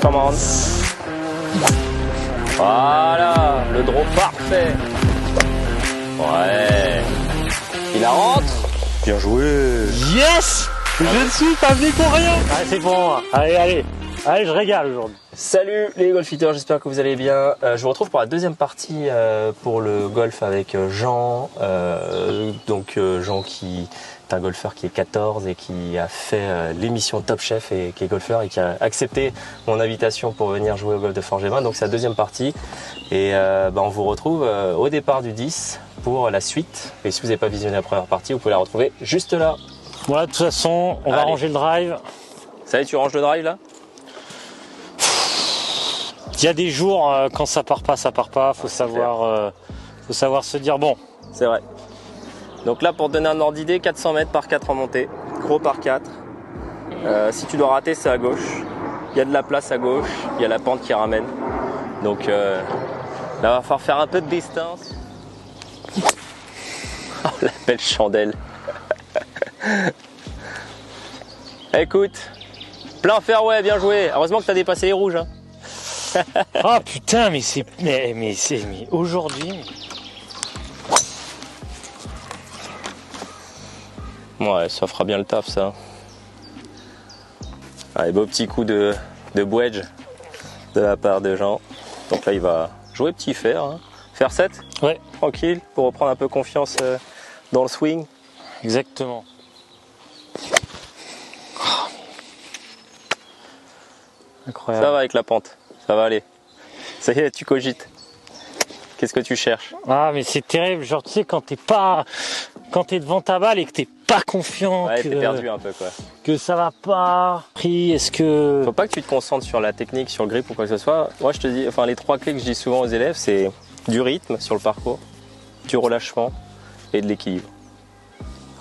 come on. Voilà, le draw parfait. Ouais. Il la rentre. Bien joué. Yes! Je ne suis pas venu pour rien. Allez, c'est bon. Allez, je régale aujourd'hui. Salut les golfiteurs, j'espère que vous allez bien. Je vous retrouve pour la deuxième partie pour le golf avec Jean. Jean qui est un golfeur qui est 14 et qui a fait l'émission Top Chef et qui est golfeur et qui a accepté mon invitation pour venir jouer au golf de Forges-et-Vins. Donc c'est la deuxième partie et on vous retrouve au départ du 10 pour la suite. Et si vous n'avez pas visionné la première partie, vous pouvez la retrouver juste là. Voilà, de toute façon, on va ranger le drive. Ça y est, tu ranges le drive là? Il y a des jours quand ça part pas, faut savoir se dire bon. C'est vrai. Donc là, pour te donner un ordre d'idée, 400 mètres par 4 en montée, gros par 4. Si tu dois rater, c'est à gauche. Il y a de la place à gauche, il y a la pente qui ramène. Donc là, il va falloir faire un peu de distance. Oh, la belle chandelle. Écoute, plein fairway, bien joué. Heureusement que tu as dépassé les rouges. Hein. Ah putain, mais aujourd'hui. Ouais, ça fera bien le taf ça. Allez, beau petit coup de wedge de la part de Jean. Donc là, il va jouer petit fer. Hein. Fer 7. Ouais. Tranquille, pour reprendre un peu confiance dans le swing. Exactement. Incroyable. Ça va avec la pente, ça va aller. Ça y est, tu cogites. Qu'est-ce que tu cherches? Ah mais c'est terrible, genre tu sais quand t'es devant ta balle et que t'es pas confiant, ouais, t'es perdu un peu quoi. Que ça va pas. Est-ce que faut pas que tu te concentres sur la technique, sur le grip ou quoi que ce soit. Moi je te dis, enfin les 3 clés que je dis souvent aux élèves, c'est du rythme sur le parcours, du relâchement et de l'équilibre.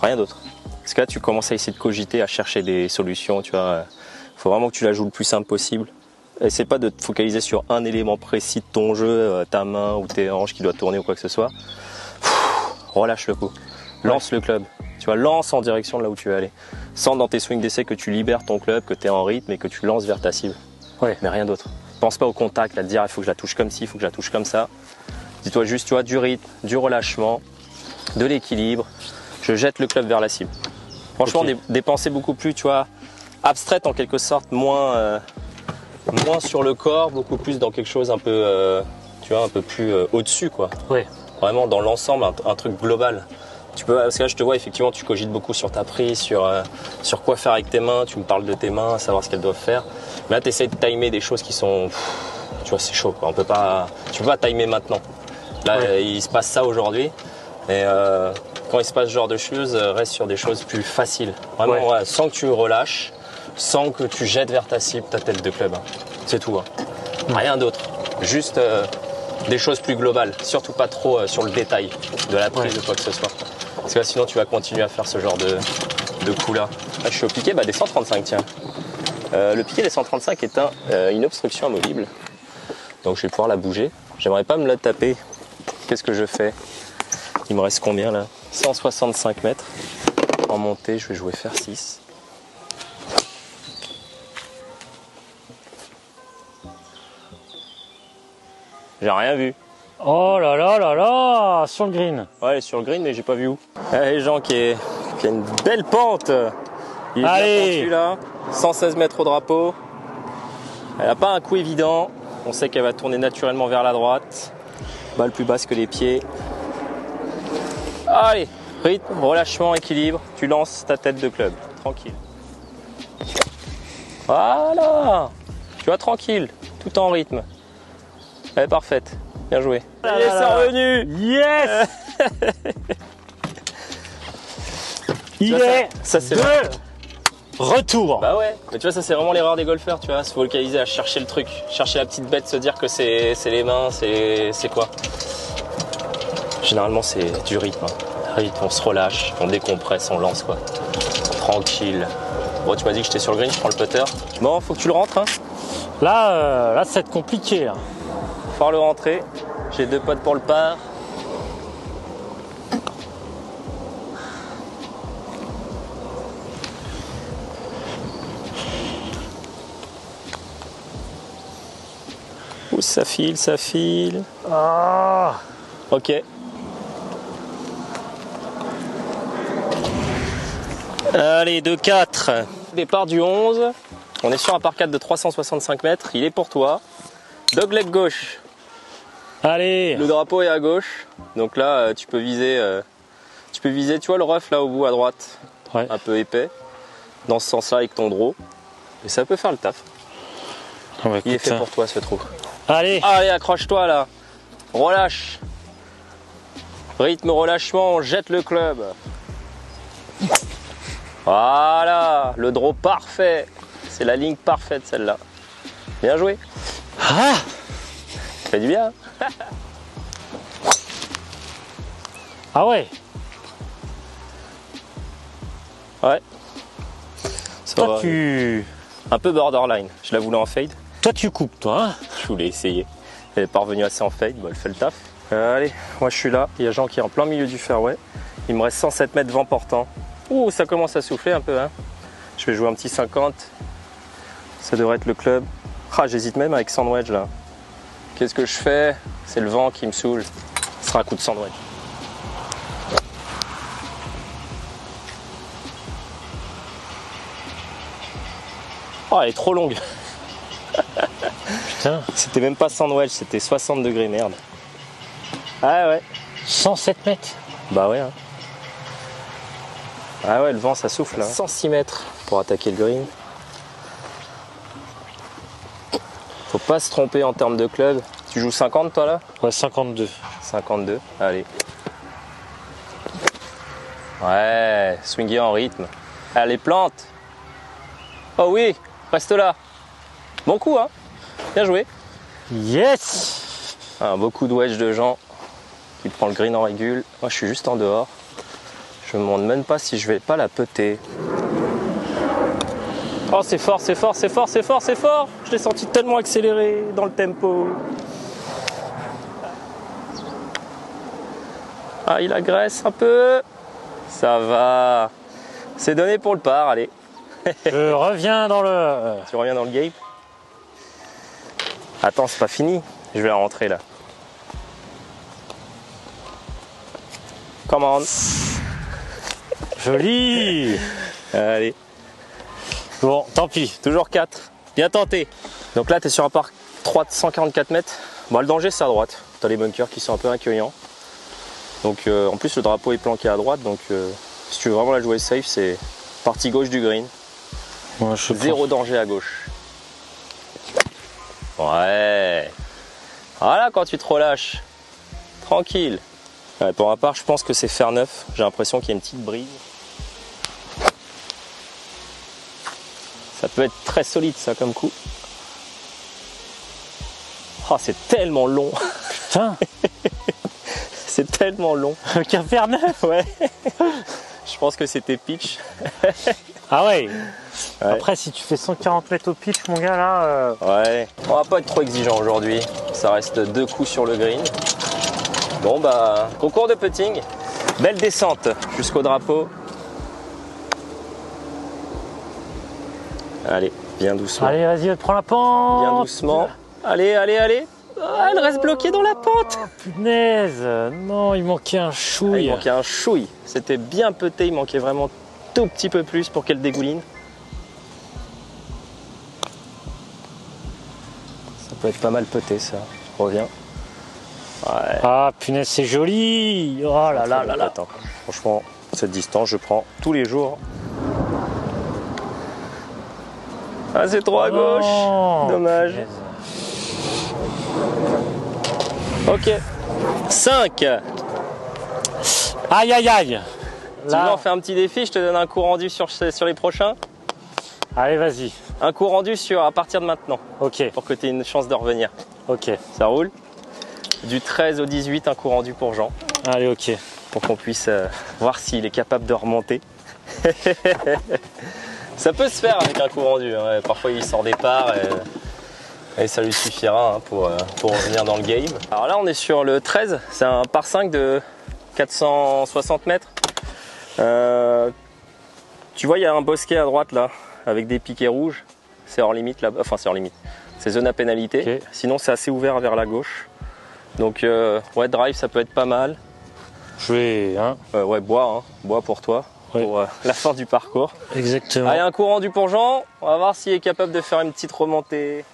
Rien d'autre. Parce que là tu commences à essayer de cogiter, à chercher des solutions, tu vois. Faut vraiment que tu la joues le plus simple possible. Essaie pas de te focaliser sur un élément précis de ton jeu, ta main ou tes hanches qui doivent tourner ou quoi que ce soit. Relâche le coup. Lance le club. Tu vois, lance en direction de là où tu veux aller. Sens dans tes swings d'essai que tu libères ton club, que tu es en rythme et que tu lances vers ta cible. Ouais. Mais rien d'autre. Pense pas au contact, à te dire il faut que je la touche comme ci, il faut que je la touche comme ça. Dis-toi juste, tu vois, du rythme, du relâchement, de l'équilibre. Je jette le club vers la cible. Franchement, okay. Des pensées beaucoup plus, tu vois, abstraites en quelque sorte, moins sur le corps, beaucoup plus dans quelque chose un peu, tu vois, un peu plus au-dessus, quoi. Ouais. Vraiment dans l'ensemble, un truc global. Tu peux, parce que là, je te vois, effectivement, tu cogites beaucoup sur ta prise, sur quoi faire avec tes mains. Tu me parles de tes mains, savoir ce qu'elles doivent faire. Mais là, tu essaies de timer des choses qui sont, tu vois, c'est chaud, quoi. Tu peux pas timer maintenant. Là, il se passe ça aujourd'hui. Et quand il se passe ce genre de choses, reste sur des choses plus faciles. Vraiment, ouais, sans que tu relâches, sans que tu jettes vers ta cible ta tête de club. Hein. C'est tout. Hein. Rien d'autre. Juste des choses plus globales. Surtout pas trop sur le détail de la prise de quoi que ce soit. Parce que là, sinon, tu vas continuer à faire ce genre de coup-là. Là, je suis au piqué des 135, tiens. Le piqué des 135 est une obstruction amovible. Donc, je vais pouvoir la bouger. J'aimerais pas me la taper. Qu'est-ce que je fais? Il me reste combien là? 165 mètres. En montée, je vais jouer fer 6. J'ai rien vu. Oh là là là là, sur le green. Ouais, elle est sur le green, mais j'ai pas vu où. Allez, Jean qui a une belle pente. Il est bien pentu là. 116 mètres au drapeau. Elle n'a pas un coup évident. On sait qu'elle va tourner naturellement vers la droite. Balle plus basse que les pieds. Allez, rythme, relâchement, équilibre. Tu lances ta tête de club. Tranquille. Voilà. Tu vois, tranquille, tout en rythme. Elle est parfaite. Bien joué. Ah c'est revenu. Yes. Il est de retour. Bah ouais, mais tu vois, ça c'est vraiment l'erreur des golfeurs, tu vois, se focaliser à chercher le truc, chercher la petite bête, se dire que c'est les mains, c'est quoi. Généralement c'est du rythme. Rythme, on se relâche, on décompresse, on lance quoi. Tranquille. Bon, tu m'as dit que j'étais sur le green, je prends le putter. Bon, faut que tu le rentres, hein. Là, ça va être compliqué. Hein. Faut le rentrer. J'ai 2 potes pour le par. ça file, ça file. Ah. Ok. Allez, 2-4. Départ du 11. On est sur un par 4 de 365 mètres. Il est pour toi. Dogleg gauche. Allez. Le drapeau est à gauche. Donc là, tu peux viser, tu vois le rough là au bout à droite. Ouais. Un peu épais. Dans ce sens-là avec ton draw. Et ça peut faire le taf. Ah bah, Il est écoute, fait pour toi ce trou. Allez. Allez, accroche-toi là. Relâche. Rythme, relâchement, on jette le club. Voilà, le draw parfait. C'est la ligne parfaite celle-là. Bien joué. Ah. Ça fait du bien. Ah ouais. Ouais. Ça Toi va. tu. Un peu borderline. Je la voulais en fade. Toi tu coupes toi. Hein. Je voulais essayer. Elle n'est pas revenue assez en fade. Bon, elle fait le taf. Allez, moi je suis là. Il y a Jean qui est en plein milieu du fairway. Il me reste 107 mètres vent portant. Ouh, ça commence à souffler un peu. Hein. Je vais jouer un petit 50. Ça devrait être le club. Ah, j'hésite même avec sandwich là. Qu'est-ce que je fais? C'est le vent qui me saoule. Ce sera un coup de sandwich. Oh, elle est trop longue. Putain. C'était même pas sandwich, c'était 60 degrés, merde. Ah ouais. 107 mètres. Bah ouais. Hein. Ah ouais, le vent ça souffle là. 106 mètres pour attaquer le green. Faut pas se tromper en termes de club. Tu joues 50 toi là? Ouais, 52. 52, allez. Ouais, swinguer en rythme. Allez, plante. Oh oui, reste là. Bon coup, hein. Bien joué. Yes. Un beau coup de wedge de Jean qui prend le green en régule. Moi, je suis juste en dehors. Je me demande même pas si je vais pas la peter. Oh, c'est fort, c'est fort, c'est fort, c'est fort, c'est fort. Je l'ai senti tellement accéléré dans le tempo. Ah, il agresse un peu. Ça va. C'est donné pour le par, allez. Je reviens dans le. Tu reviens dans le game. Attends, c'est pas fini. Je vais la rentrer là. Come on. Joli. Allez. Bon, tant pis. Toujours 4. Bien tenté. Donc là, tu es sur un par 3 de 144 mètres. Bon, le danger, c'est à droite. Tu as les bunkers qui sont un peu accueillants. Donc en plus, le drapeau est planqué à droite. Donc si tu veux vraiment la jouer safe, c'est partie gauche du green. Ouais, Zéro danger à gauche. Ouais. Voilà quand tu te relâches. Tranquille. Ouais, pour ma part, je pense que c'est fair neuf. J'ai l'impression qu'il y a une petite brise. Ça peut être très solide ça comme coup. Oh, c'est tellement long. Putain. C'est tellement long. Qu'un faire neuf. Ouais. Je pense que c'était pitch. Ah ouais. Ouais. Après, si tu fais 140 mètres au pitch, mon gars, là. Ouais. On va pas être trop exigeant aujourd'hui. Ça reste 2 coups sur le green. Bon bah, concours de putting. Belle descente jusqu'au drapeau. Allez, bien doucement. Allez, vas-y, prends la pente. Bien doucement. Allez, allez, allez. Ah, elle reste bloquée dans la pente. Punaise. Non, il manquait un Ah, chouille. il manquait un chouille. C'était bien peté, il manquait vraiment tout petit peu plus pour qu'elle dégouline. Ça peut être pas mal peté ça. Reviens. Ouais. Ah, punaise, c'est joli. Oh là là là là. Attends. Franchement, cette distance, je prends tous les jours. Ah, c'est trop à gauche. Oh, Dommage. punaise. Ok. 5. Aïe, aïe, aïe. Tu veux en faire un petit défi? Je te donne un coup rendu sur les prochains. Allez, vas-y. Un coup rendu à partir de maintenant. Ok, Pour que tu aies une chance de revenir. ok. Ça roule? Du 13 au 18, un coup rendu pour Jean. Allez, ok. Pour qu'on puisse voir s'il est capable de remonter. Ça peut se faire avec un coup rendu. Hein. Parfois il sort des parts et ça lui suffira hein, pour revenir dans le game. Alors là on est sur le 13, c'est un par 5 de 460 mètres. Tu vois il y a un bosquet à droite là avec des piquets rouges. C'est hors limite là, enfin c'est hors limite. C'est zone à pénalité. Okay. Sinon, c'est assez ouvert vers la gauche. Donc, ouais, drive, ça peut être pas mal. Je vais... Hein. Ouais, bois pour toi, ouais. pour la fin du parcours. Exactement. Allez, un coup rendu pour Jean. On va voir s'il est capable de faire une petite remontée.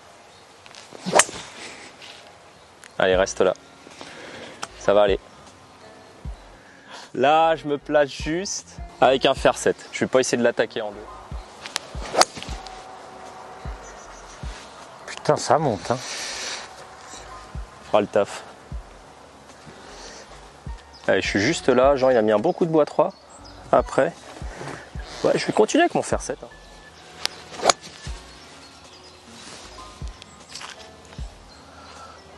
Allez, reste là. Ça va aller. Là, je me place juste avec un fer 7. Je vais pas essayer de l'attaquer en deux. Putain, ça monte. Hein. Fera le taf. Allez, je suis juste là. Jean, il a mis un bon coup de bois 3. Après, ouais, je vais continuer avec mon fer 7.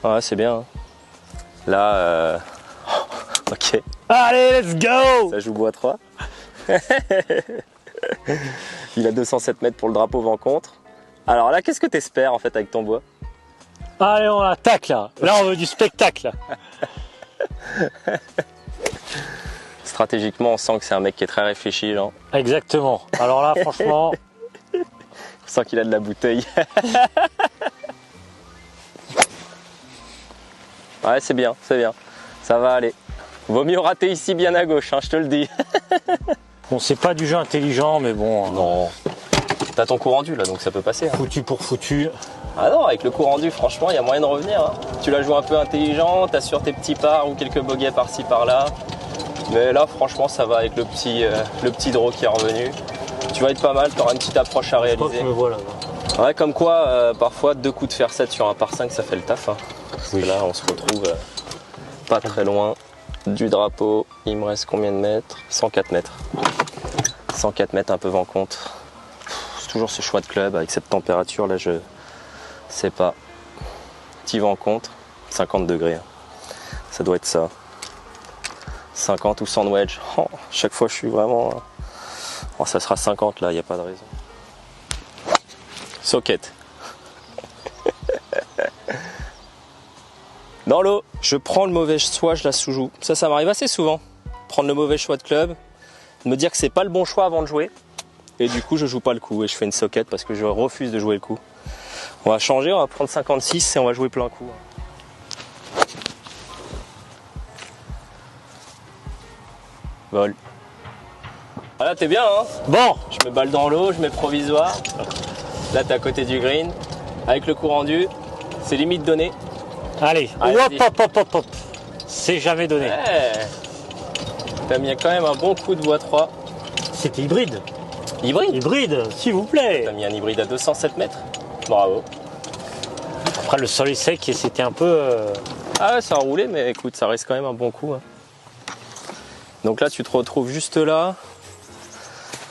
Ouais, c'est bien. Hein. Là, ok. Allez, let's go! Ça joue bois 3. Il a 207 mètres pour le drapeau vent contre. Alors là, qu'est-ce que tu espères en fait avec ton bois? Allez, on attaque là. Là, on veut du spectacle. Stratégiquement, on sent que c'est un mec qui est très réfléchi, genre. Exactement. Alors là, franchement... On sent qu'il a de la bouteille. Ouais, c'est bien, c'est bien. Ça va aller. Vaut mieux rater ici bien à gauche, hein, je te le dis. Bon, c'est pas du jeu intelligent, mais bon... Non. T'as ton coup rendu là, donc ça peut passer. Hein. Foutu pour foutu. Ah non, avec le coup rendu, franchement, il y a moyen de revenir. Hein. Tu la joues un peu intelligent, t'assures tes petits parts ou quelques bogeys par-ci par-là. Mais là, franchement, ça va avec le petit draw qui est revenu. Tu vas être pas mal, t'auras une petite approche à réaliser. Je me vois là-bas. Ouais, comme quoi, parfois, 2 coups de fer 7 sur un par 5, ça fait le taf. Hein. Parce que là, on se retrouve pas très loin du drapeau. Il me reste combien de mètres? 104 mètres. 104 mètres, un peu vent contre. C'est toujours ce choix de club avec cette température là, je sais pas. Petit vent contre, 50 degrés. Ça doit être ça. 50 ou 100 wedge. Oh, chaque fois je suis vraiment... Oh, ça sera 50 là, il n'y a pas de raison. Socket. Dans l'eau, je prends le mauvais choix, je la sous-joue. Ça m'arrive assez souvent. Prendre le mauvais choix de club, me dire que c'est pas le bon choix avant de jouer. Et du coup, je joue pas le coup et je fais une socket parce que je refuse de jouer le coup. On va changer, on va prendre 56 et on va jouer plein coup. Vol. Ah là, t'es bien, hein? Bon, je me balle dans l'eau, je mets provisoire. Là, t'es à côté du green. Avec le coup rendu, c'est limite donné. allez, hop. C'est jamais donné. Ouais. T'as mis quand même un bon coup de bois 3. C'était hybride. Hybride? Hybride, s'il vous plaît. T'as mis un hybride à 207 mètres. Bravo. Après, le sol est sec et c'était un peu... Ah ouais, ça a roulé, mais écoute, ça reste quand même un bon coup. Hein. Donc là, tu te retrouves juste là,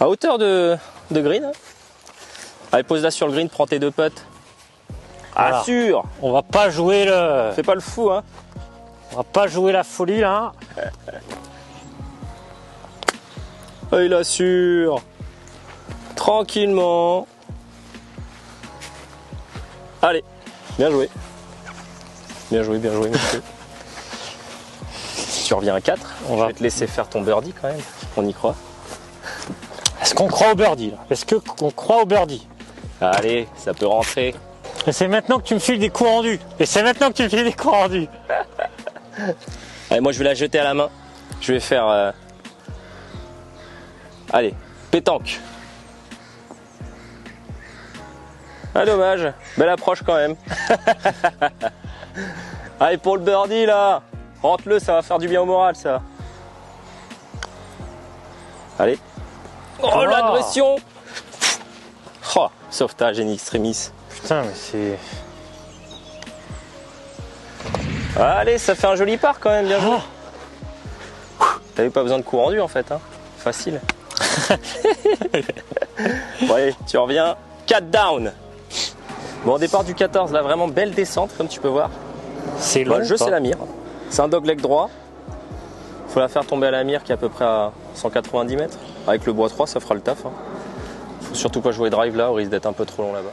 à hauteur de green. Hein. Allez, pose là sur le green, prends tes 2 putts. Voilà. Assure. On va pas jouer le... Fais pas le fou, hein. On va pas jouer la folie, là. Oh, il assure. Tranquillement. Allez, bien joué. Bien joué, monsieur. Si tu reviens à 4, on va te laisser faire ton birdie quand même. On y croit. Est-ce qu'on croit au birdie, là? Est-ce qu'on croit au birdie? Allez, ça peut rentrer. Et c'est maintenant que tu me files des coups rendus. Allez, moi je vais la jeter à la main. Je vais faire... Allez, pétanque. Ah dommage, belle approche quand même. Allez pour le birdie là. Rentre-le, ça va faire du bien au moral ça. Allez. Oh l'agression. Oh, sauvetage in extremis. Putain mais c'est... Allez, ça fait un joli par quand même, bien joué. T'avais pas besoin de coup rendu en fait, hein. Facile. Bon allez, tu reviens. 4 down. Bon, au départ du 14, là, vraiment belle descente, comme tu peux voir. C'est long. Le jeu, c'est la mire. C'est un dogleg droit. Faut la faire tomber à la mire qui est à peu près à 190 mètres. Avec le bois 3, ça fera le taf. Hein. Faut surtout pas jouer drive là, au risque d'être un peu trop long là-bas.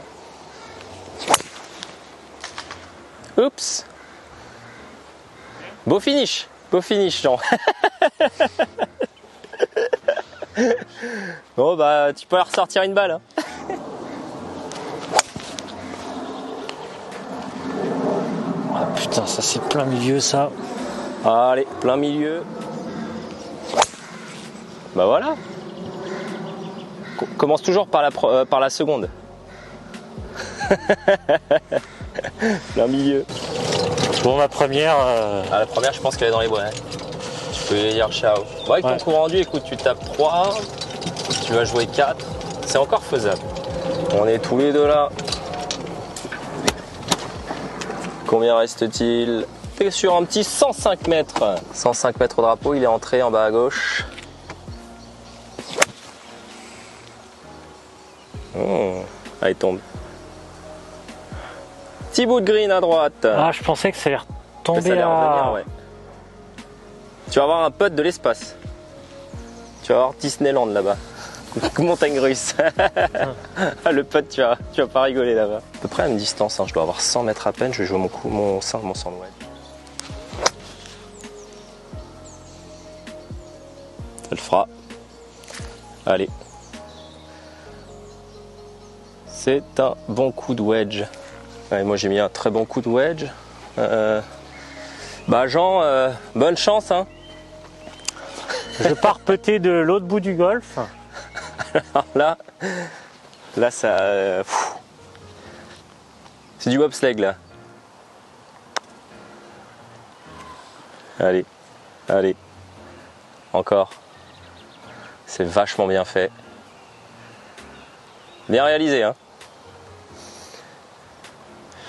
Oups. Beau finish, Jean. Bon, bah, tu peux ressortir une balle. Hein. putain, ça c'est plein milieu ça. Allez, plein milieu. Bah voilà. Commence toujours par la seconde. Plein milieu. Bon, ma première. La première, je pense qu'elle est dans les bois. Hein. Tu peux lui dire ciao. Bon, avec ton coup rendu, écoute, tu tapes 3, tu vas jouer 4. C'est encore faisable. On est tous les deux là. Combien reste-t-il? T'es sur un petit 105 mètres. 105 mètres au drapeau, il est entré en bas à gauche. Allez, tombe. Petit bout de green à droite. Ah, je pensais que ça allait retomber ça allait revenir, ouais. Tu vas avoir un pote de l'espace. Tu vas avoir Disneyland là-bas. Montagne russe. Le pote, tu vas pas rigoler là-bas. À peu près à une distance, hein. Je dois avoir 100 mètres à peine. Je vais jouer mon sandwich. Ça le fera. Allez. C'est un bon coup de wedge. Ouais, moi j'ai mis un très bon coup de wedge. Bah Jean, bonne chance hein. Je pars péter de l'autre bout du golf. Alors là ça... c'est du bobsleigh là. Allez, allez. Encore. C'est vachement bien fait. Bien réalisé hein.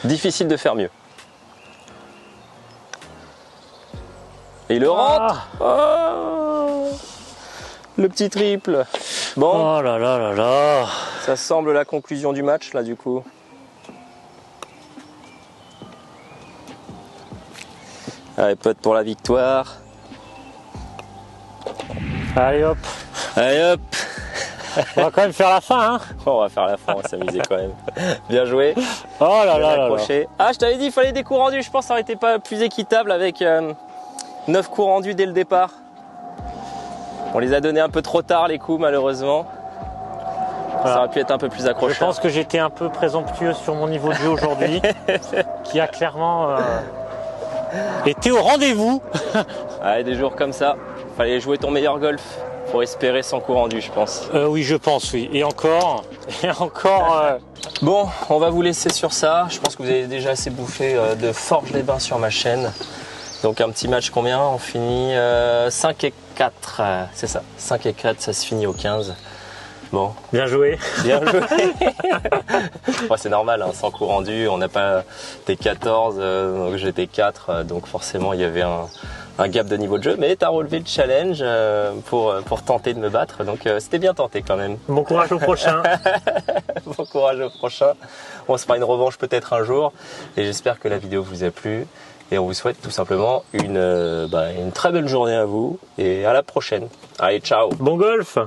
Difficile de faire mieux. Et il le rentre. Oh, le petit triple. Bon. Oh là là là là. Ça semble la conclusion du match là du coup. Allez pote pour la victoire. Allez hop. Allez hop. On va quand même faire la fin hein. On va faire la fin, on va s'amuser quand même. Bien joué. Oh là là là là. Ah je t'avais dit il fallait des coups rendus. Je pense que ça aurait été pas plus équitable avec 9 coups rendus dès le départ. On les a donnés un peu trop tard les coups malheureusement. Voilà. Ça aurait pu être un peu plus accrocheur. Je pense que j'étais un peu présomptueux sur mon niveau de jeu aujourd'hui. Qui a clairement été au rendez-vous. Allez, des jours comme ça, fallait jouer ton meilleur golf pour espérer 100 coups rendus je pense. Oui je pense oui. Et encore. Bon, on va vous laisser sur ça. Je pense que vous avez déjà assez bouffé de Forges-les-Bains sur ma chaîne. Donc un petit match combien? On finit 5 et 4. C'est ça, 5 et 4, ça se finit au 15. Bon. Bien joué. Bien joué. Ouais, c'est normal, hein, 100 coups rendus. On n'a pas des 14, donc j'étais 4. Donc forcément, il y avait un gap de niveau de jeu. Mais tu as relevé le challenge pour tenter de me battre. Donc c'était bien tenté quand même. Bon courage au prochain. Bon courage au prochain. On se fera une revanche peut-être un jour. Et j'espère que la vidéo vous a plu. Et on vous souhaite tout simplement une très belle journée à vous. Et à la prochaine. Allez, ciao. Bon golf.